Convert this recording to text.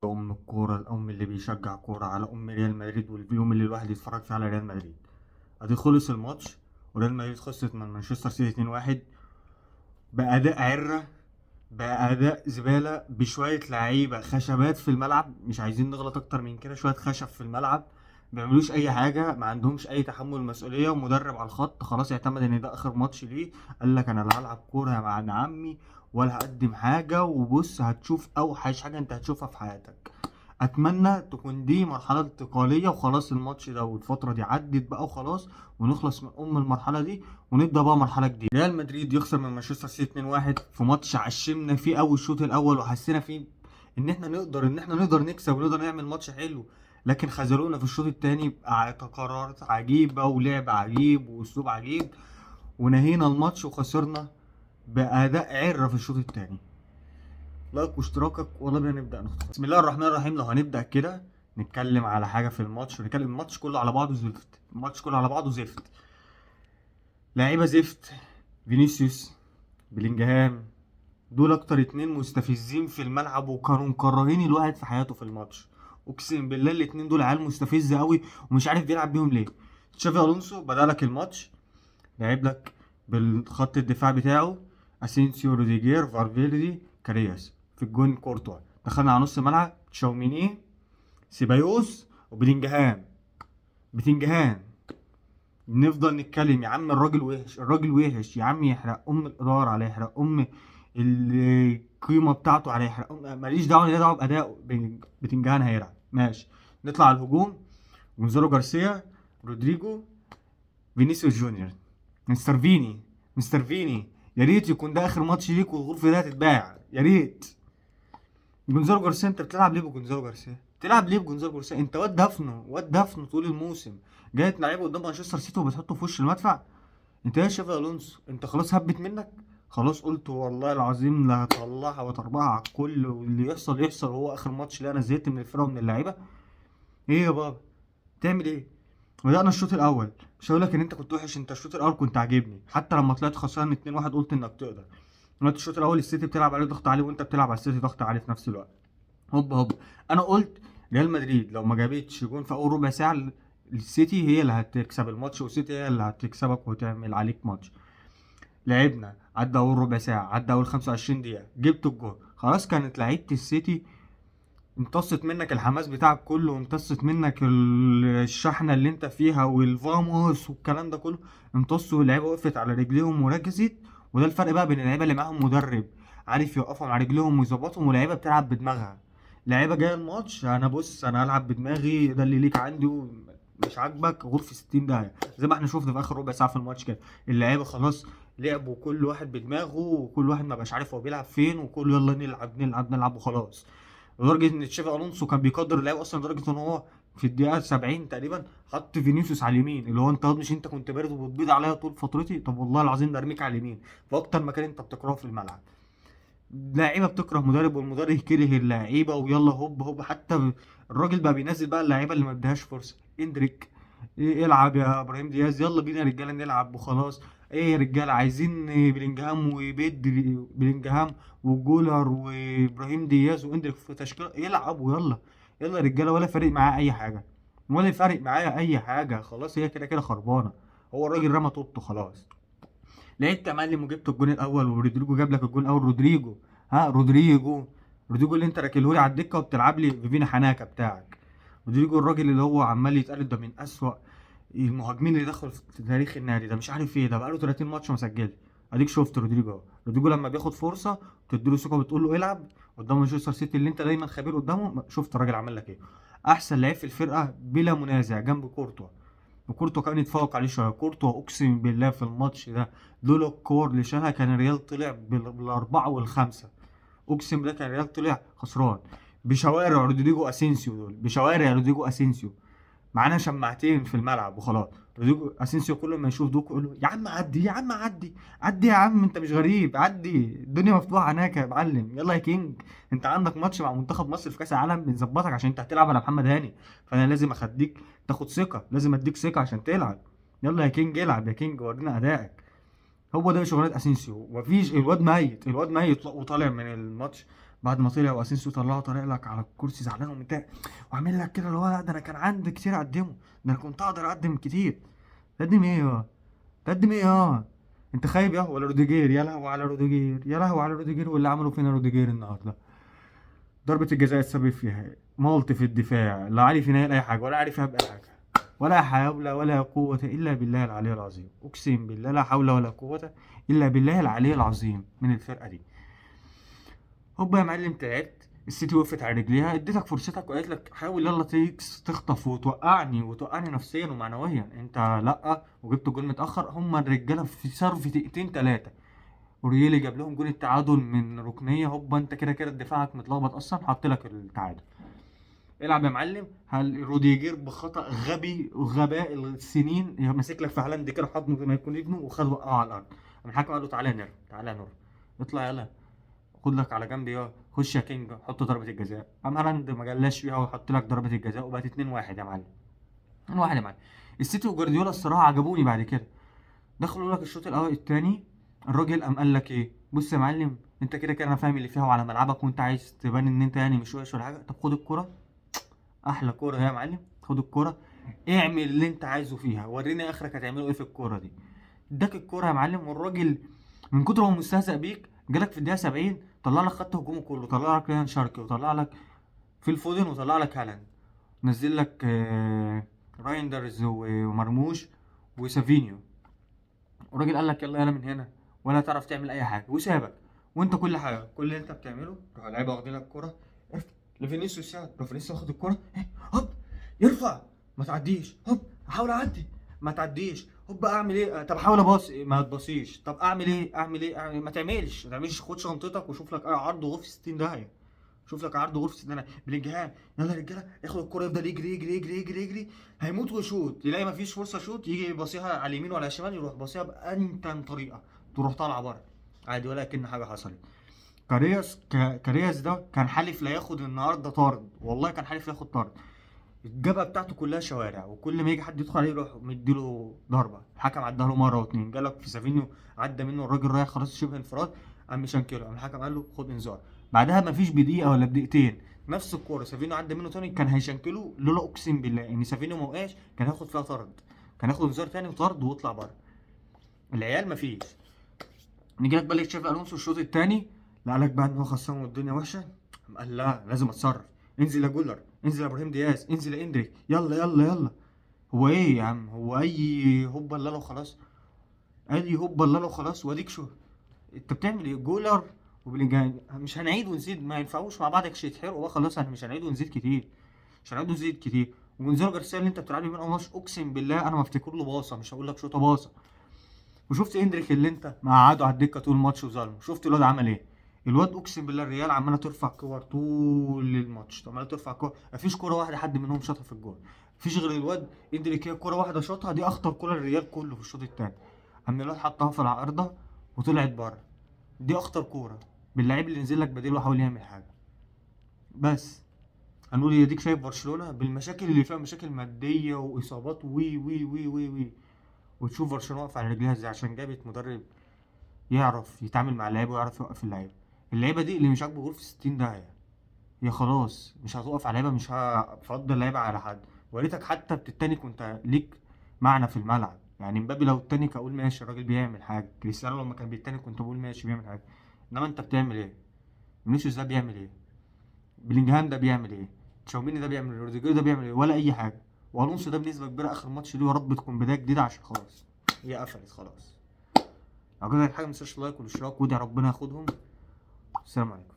أم الكورة، الأم اللي بيشجع كورة، على أم ريال مدريد واليوم اللي الواحد يتفرج فيه على ريال مدريد. أدي خلص الماتش وريال مدريد خسرت من مانشستر سيتي 2-1 بأداء عرة، بأداء زبالة، بشوية لعيبة خشبات في الملعب. مش عايزين نغلط أكتر من كده، شوية خشب في الملعب بيعملوش أي حاجة، ما عندهمش أي تحمل مسؤولية. ومدرب على الخط خلاص اعتمد إن ده آخر ماتش ليه، قال لك أنا لا هلعب كورة يا معلم عمي ولا هقدم حاجة، وبص هتشوف أوحش حاجة أنت هتشوفها في حياتك. اتمنى تكون دي مرحله انتقاليه وخلاص، الماتش ده والفتره دي عدت بقى وخلاص، ونخلص من المرحله دي ونبدا بقى مرحله جديده. ريال مدريد يخسر من مانشستر سيتي 2-1 في ماتش عشمنا فيه قوي الشوط الاول، وحسينا فيه ان احنا نقدر نكسب ونقدر نعمل ماتش حلو، لكن خذلونا في الشوط الثاني بقرارات عجيبه ولعب عجيب واسلوب عجيب، ونهينا الماتش وخسرنا باداء عره في الشوط الثاني. لايك واشتراكك، والله بينا نبدأ نخطط. بسم الله الرحمن الرحيم. لو هنبدأ كده نتكلم على حاجة في الماتش، ونتكلم الماتش كله على بعضه زفت، الماتش كله على بعضه زفت، لعيبة زفت. فينيسيوس، بلينجهام، دول اكتر اتنين مستفزين في الملعب وكانوا مكرهين الواحد في حياته في الماتش. اقسم بالله الاتنين دول عيال مستفزة قوي ومش عارف بيلعب بيهم ليه. تشافي الونسو بدأ لك الماتش، لعب لك بالخط الدفاع بتاعه اسينسيو، روديجير، فالفيردي، كارياس. في الجون كورتوا. دخلنا على نص الملعب تشاوميني، سيبايوس، وبلينجهام. بتنجهام. نفضل نتكلم يا عم الراجل وحش، الراجل وحش يا عم، يحرق الاداره على يحرق القيمه بتاعته على يحرق ماليش دعوه، ليه دعوه بادائه. بتنجهام هيلعب ماشي. نطلع على الهجوم. جونزالو جارسيا، رودريجو، فينيسيوس جونيور، مستر فيني. مستر فيني، يا ريت يكون ده اخر ماتش ليك والغرفه دي هتتباع، يا ريت. جونزالو جارسيا، انت بتلعب ليه بجونزالو جارسيا؟ بتلعب ليه بجونزالو جارسيا؟ انت واد دفنه، واد دفنه طول الموسم، جاي تلعبه قدام مانشستر سيتي وبتحطه في وش المدفع. انت يا شافي الونسو، انت خلاص هبت منك، خلاص قلت والله العظيم لا هطلعها وتربعها على الكل واللي يحصل يحصل، هو اخر ماتش ليه، انا زهقت من الفرقه ومن اللعيبه. ايه يا بابا؟ تعمل ايه؟ بدأنا الشوط الاول. مش هقول لك ان انت كنت وحش، انت الشوط الاول كنت عاجبني، حتى لما طلعت خسران 2-1 قلت انك تقدر. دلوقتي الشوط الاول السيتي بتلعب عليه ضغط عالي، وانت بتلعب على السيتي ضغط عالي في نفس الوقت. هوب هوب. انا قلت ريال مدريد لو ما جابتش جون في اول ربع ساعه، السيتي هي اللي هتكسب الماتش، والسيتي هي اللي هتكسبك وتعمل عليك ماتش. لعبنا، عدى اول ربع ساعه، عدى اول 25 دقيقه، جبت الجون، خلاص كانت لعيبه السيتي امتصت منك الحماس بتاعك كله، وامتصت منك الشحنه اللي انت فيها والفاموس والكلام ده كله، امتصوا. اللعيبه وقفت على رجليهم وركزت. وده الفرق بقى بين اللعيبه اللي معاهم مدرب عارف يوقفهم على رجليهم ويظبطهم، ولعيبه بتلعب بدماغها. لعيبه جايه الماتش انا بص انا هلعب بدماغي، ده اللي ليك عندي، مش عاجبك غرفه 60 داهيه، زي ما احنا شفنا في اخر ربع ساعه في الماتش كده. اللعيبه خلاص لعبوا كل واحد بدماغه، وكل واحد ما بقاش عارف هو بيلعب فين، وكله يلا نلعب نلعب نلعب وخلاص. لدرجه ان تشافي الونسو كان بيقدر اللعيبه اصلا، لدرجه ان هو في الدقيقه 70 تقريبا حط فينيسيوس على اليمين، اللي هو انت مش انت كنت بارد وبتبيض عليا طول فترتي، طب والله العظيم ده ارميك على اليمين في اكتر مكان انت بتكرهه في الملعب. لعيبه بتكره مدرب والمدرب كره اللعيبه، ويلا هوب هوب. حتى الراجل بقى بينزل بقى اللعيبه اللي ما ادهاش فرصه. اندريك، إيه العب يا ابراهيم دياز، يلا بينا يا رجاله نلعب وخلاص. ايه يا رجاله عايزين بلينجهام وبيدري، بلينجهام وجولر وابراهيم دياز واندريك في تشكيله، يلعبوا يلا. يلا يا رجاله، ولا فارق معاه اي حاجه، ولا فارق معايا اي حاجه، خلاص هي كده كده خربانه. هو الراجل رمى طوبته خلاص. لعبت يا معلم وجبت الجون الاول، ورودريجو جاب لك الجون الاول. رودريجو، ها رودريجو اللي انت راكنهولي على الدكه وبتلعب لي فيفينا حناكه بتاعك. رودريجو الراجل اللي هو عمال يتقال ده من اسوأ المهاجمين اللي دخلوا في تاريخ النادي ده، مش عارف ايه ده، بقاله 30 ماتش ما سجلش. اديك شفت رودريجو اهو. رودريجو لما بياخد فرصه تديله ثقه بتقول له العب قدام مانشستر سيتي اللي انت دايما خبير قدامه، شفت الراجل عمل لك ايه. احسن لعيب في الفرقه بلا منازع جنب كورتوا، وكورتوا كان يتفوق عليه شويه. كورتوا اقسم بالله في الماتش ده لولا الكور اللي شالها كان الريال طلع بالاربعه والخمسه. اقسم بالله كان الريال طلع خسران بشوارع رودريجو اسينسيو، دول بشوارع رودريجو اسينسيو. معانا شماعتين في الملعب وخلاص. رودريجو اسينسيو كل ما يشوف دوك يقول له يا عم عدي يا عم عدي، عدي يا عم انت مش غريب، عدي الدنيا مفتوحه هناك يا معلم، يلا يا كينج. انت عندك ماتش مع منتخب مصر في كاس العالم بنظبطك عشان انت هتلعب على محمد هاني، فانا لازم اخديك تاخد ثقه، لازم اديك ثقه عشان تلعب. يلا يا كينج العب يا كينج ورينا ادائك. هو ده شغلانه اسينسيو. مفيش، الواد ميت، الواد ميت وطالع من الماتش بعد ما طلع واسينسيو طلعه طالع لك على الكرسي زعلان ومتضايق وعامل لك كده اللي هو لا ده انا كان عندي كتير اقدمه، ده انا كنت اقدر اقدم كتير. تقدم ايه يا تقدم ايه يا انت خايب يا ولا روديجير؟ يا لهوي على روديجير، يا لهوي على روديجير واللي عمله فينا روديجير النهارده. ضربة الجزاء السبب فيها مالط في الدفاع، لا عارف ينقل اي حاجه ولا عارف يبقى اي حاجه، ولا حول ولا قوة الا بالله العلي العظيم، اقسم بالله لا حول ولا قوة الا بالله العلي العظيم من الفرقة دي. هوبا يا معلم تعبت، السيتي وقفت على رجليها، اديتك فرصتك وقالت لك حاول يلا تيكس تخطف وتوقعني نفسيا ومعنويا، انت لا وجبت جول متاخر. هما الرجاله في صرف دقيقتين ثلاثه اوريلي جاب لهم جول التعادل من ركنيه، هوبا انت كده كده دفاعك متلخبط اصلا حط لك التعادل. العب يا معلم. هل روديجير بخطأ غبي وغباء السنين ماسك لك في هالاند كده حضنه زي ما يكون ابنه وخد وقعه على الارض. الحكم قال له تعالى نر تعالى نر اطلع يلا خد لك على جنب يا خش يا كينج حط ضربة الجزاء. قام هالاند ما جلاش فيها وحط لك ضربة الجزاء وبقت 2-1 يا معلم. 2-1 يا معلم. السيتي وجوارديولا الصراحة عجبوني بعد كده. دخلوا لك الشوط الاول الثاني، الراجل قام قال لك ايه بص يا معلم انت كده كده انا فاهم اللي فيها وعلى ملعبك وانت عايز تبان ان انت يعني مش وحش ولا حاجه، طب خد الكرة، احلى كوره يا معلم، خد الكوره اعمل اللي انت عايزه فيها وريني اخرك هتعمله ايه في الكوره دي. اداك الكوره يا معلم والراجل من كتر ما هو مستهزأ بيك جالك في الدقيقه 70 طلع لك خط هجومه كله، طلع لك ريان شاركي وطلع لك في الفودن وطلع لك هالاند، نزل لك رايندرز ومرموش وسافينيو، والراجل قال لك يلا يلا من هنا ولا تعرف تعمل اي حاجه وسابك. وانت كل حاجه كل اللي انت بتعمله روح اللعيبه واخدين لك الكوره لفينيسيوس، يعني لو فينيسيوس واخد الكوره هوب يرفع ما تعديش، هوب احاول اعدي ما تعديش، هوب اعمل ايه طب احاول اباص ما تباصيش، طب اعمل ايه ما تعملش خد شنطتك وشوف لك اي عرض وغرفه 60 داهيه، شوف لك عرض غرفه 60 داهيه بلينجهام يلا يا رجاله ياخد الكوره يفضل يجري يجري يجري يجري يجري هيموت ويشوط يلاقي ما فيش فرصه شوط يجي يباصيها على اليمين ولا على الشمال يروح باصيها بأنتن طريقه تروح طالعه بره عادي ولا كأن حاجه حصلت. كارياس ده كان حالف لا ياخد النهارده طرد، والله كان حالف لا ياخد طرد. الجبهه بتاعته كلها شوارع وكل ما يجي حد يدخل عليه يروح مديله ضربه، الحكم عدها له مره واتنين، جالك في سافينيو عدى منه الراجل رايح خلاص شبه انفراد قام مشنكله، قام الحكم قال له خد انذار. بعدها مفيش بدقيقه ولا بدقيقتين نفس الكوره سافينيو عدى منه تاني كان هيشنكله لولا اقسم بالله ان سافينيو ما وقعش كان هياخد فيها طرد، كان هياخد انذار تاني وطرد ويطلع بره. العيال مفيش. نيجي لك بقى تشافي الونسو الشوط الثاني لا قالك بقى ان هو خسران والدنيا وحشه، قال لا لازم اتصرف، انزل يا جولر انزل يا ابراهيم دياز انزل يا اندريك يلا يلا يلا. هو ايه يا عم هو اي هوبا لا لا وخلاص، اي هوبا لا لا وخلاص واديك شو انت بتعمل ايه جولر وبلينجهام مش هنعيد ونزيد ما ينفعوش مع بعض يتحرقوا بقى خلاص احنا مش هنعيد ونزيد كتير، مش هنعيد ونزيد كتير. وجونزالو جارسيا اللي انت بتلعب بيه من اول ماتش اقسم بالله انا ما افتكر له باصه مش هقول لك شوطه باصه. وشفت اندريك اللي انت مقعده على الدكه طول الماتش وظالمه، شفت الواد عمل ايه؟ الواد اقسم بالله الريال عماله ترفع كور طول الماتش عماله ترفع كور مفيش كوره واحده حد منهم شاطها في الجول، مفيش غير الواد اندريك هي كوره واحده شاطها دي اخطر كوره الريال كله في الشوط الثاني، اما الواد حطها في العارضه وطلعت بره، دي اخطر كوره باللعيب اللي نزل لك بديل وحاول يعمل حاجه. بس هنقول يا ديك شايف برشلونه بالمشاكل اللي فيها مشاكل ماديه واصابات وي وي وي وي وي وتشوف برشلونه واقفه على رجليها ازاي عشان جابت مدرب يعرف يتعامل مع اللعيبه ويعرف يوقف اللعيبه. اللعيبه دي اللي مش عاجبه غرفه 60 داهيه هي خلاص مش هتوقف على لعيبه مش هتفضل اللعيبه على حد، وريتك حتى بتتنك وانت ليك معنى في الملعب، يعني مبابي لو اتنك اقول ماشي الراجل بيعمل حاجه، كريستيانو لما كان بيتنك كنت بقول ماشي بيعمل حاجه، انما انت بتعمل ايه؟ فينيسيوس ده بيعمل ايه؟ بلينجهام ده بيعمل ايه؟ تشاوميني ده بيعمل ايه؟ روديجير ده بيعمل ايه؟ ولا اي حاجه. والونسو ده بنسبه كبيره اخر ماتش ليه يا رب تكون بدايه جديده عشان خلاص هي قفلت خلاص. لو كده حاجه متنساش لايك والاشتراك ودي ربنا ياخدهم. السلام عليكم.